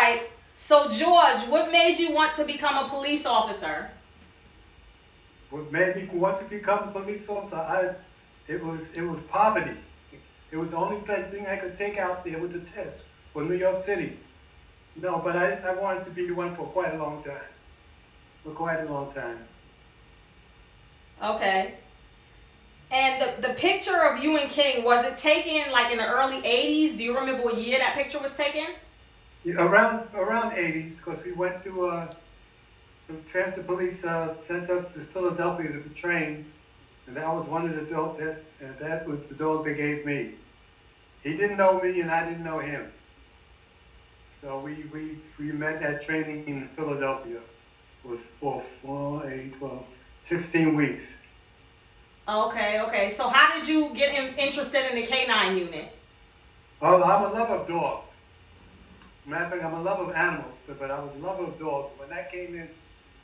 right. So George, what made you want to become a police officer? What made me want to become a police officer? It was poverty. It was the only thing I could take out there was a test for New York City. No, but I wanted to be one for quite a long time. For quite a long time. Okay. And the picture of you and King, was it taken like in the early 80s? Do you remember what year that picture was taken? Yeah, around 80s, because we went to the transit police sent us to Philadelphia to train, and that was one of the dogs that was the dog they gave me. He didn't know me, and I didn't know him. So we met at training in Philadelphia. It was for 4, 8, 12, 16 weeks. Okay, okay. So how did you get interested in the K-9 unit? Oh, I'm a lover of dogs. Matter of fact, I'm a lover of animals, but I was a lover of dogs. When that came in,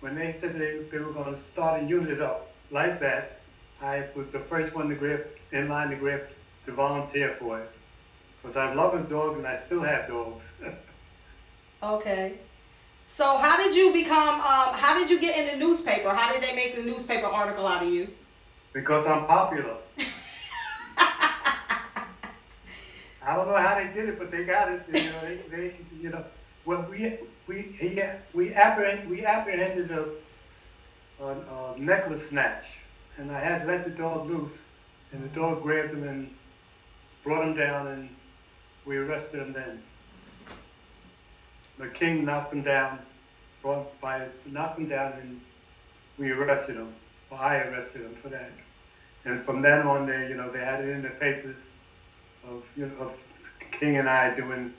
when they said they were going to start a unit up like that, I was the first one to grab, in line to grab, to volunteer for it. Because I love a dog and I still have dogs. Okay. So how did you become, how did you get in the newspaper? How did they make the newspaper article out of you? Because I'm popular. I don't know how they did it, but they got it. They well, we apprehended a necklace snatch, and I had let the dog loose, and the dog grabbed him and brought him down, and we arrested him then. The king knocked him down, knocked him down, and we arrested him. Well, I arrested him for that. And from then on, they had it in the papers of King and I doing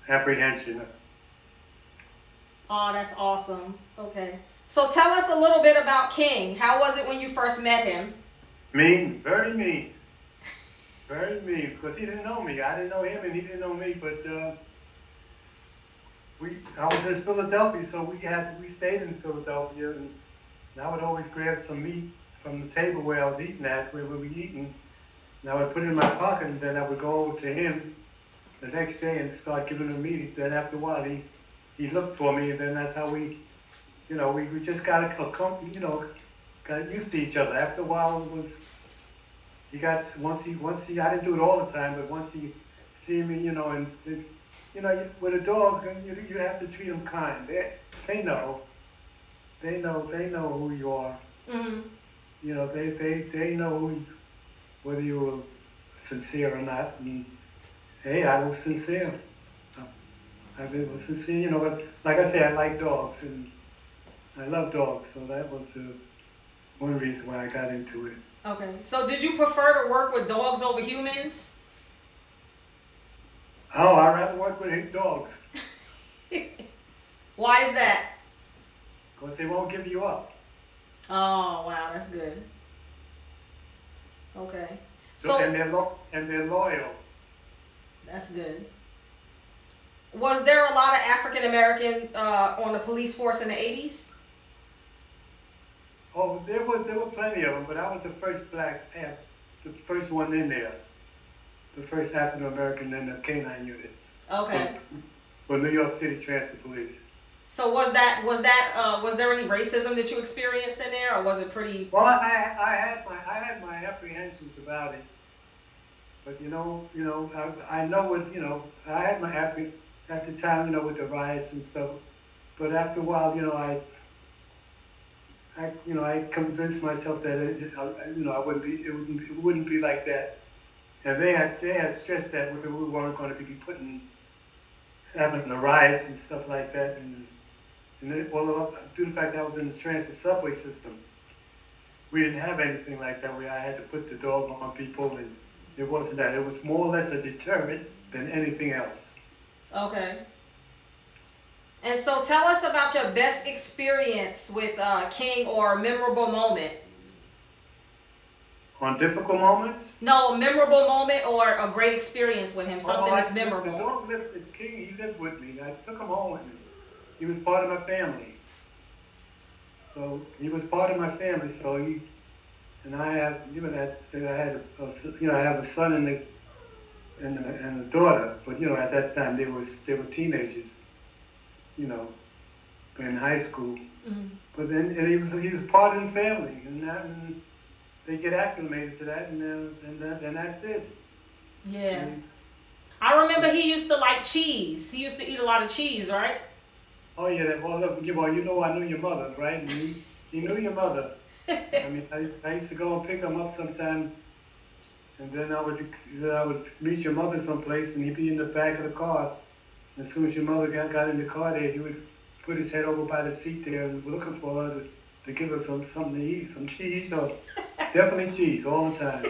apprehension. Oh, that's awesome. Okay. So tell us a little bit about King. How was it when you first met him? Mean, very mean, very mean. Because he didn't know me. I didn't know him, and he didn't know me. But I was in Philadelphia, so we stayed in Philadelphia, and I would always grab some meat from the table where I was eating at, where we were eating. And I would put it in my pocket, and then I would go over to him the next day and start giving him meat. Then after a while, he looked for me, and then that's how we just got used to each other. After a while, once he, I didn't do it all the time, but once he see me, with a dog, you have to treat them kind. They know, they know who you are. Mm-hmm. They know whether you were sincere or not. And hey, I was sincere. I was sincere, but like I say, I like dogs and I love dogs, so that was one reason why I got into it. Okay. So did you prefer to work with dogs over humans? Oh, I'd rather work with dogs Why is that? because they won't give you up. Oh, wow, that's good. Okay. And So they're loyal. that's good. Was there a lot of African American on the police force in the 80s? Oh, there were plenty of them, but I was the first the first one in there, the first African American in the K-9 unit Okay. for New York City Transit Police. So was there any racism that you experienced in there, or was it pretty? Well, I had my apprehensions about it, but I know what I had my at the time with the riots and stuff, but after a while I convinced myself that I wouldn't be it wouldn't be like that, and they had stressed that we weren't going to be having the riots and stuff like that, and well, due to the fact that I was in the transit subway system, we didn't have anything like that where I had to put the dog on people, and it wasn't that. It was more or less a deterrent than anything else. Okay. And so tell us about your best experience with King or a memorable moment. On difficult moments, No, a memorable moment or a great experience with him, something that's the memorable. dog lived, the king, he lived with me. I took him home with me. He was part of my family. So he was part of my family. So I have, I have a son and a daughter. But you know, at that time they were teenagers. You know, in high school. Mm-hmm. But then and he was part of the family, and they get acclimated to that, and that's it. Yeah. And, I remember he used to like cheese. He used to eat a lot of cheese, right? oh yeah, well look, you know I knew your mother, right? And you knew your mother. I mean, I used to go and pick him up sometime, and then I would meet your mother someplace, and he'd be in the back of the car. As soon as your mother got in the car there, he would put his head over by the seat there and looking for her to give her something to eat, some cheese, or definitely cheese all the time.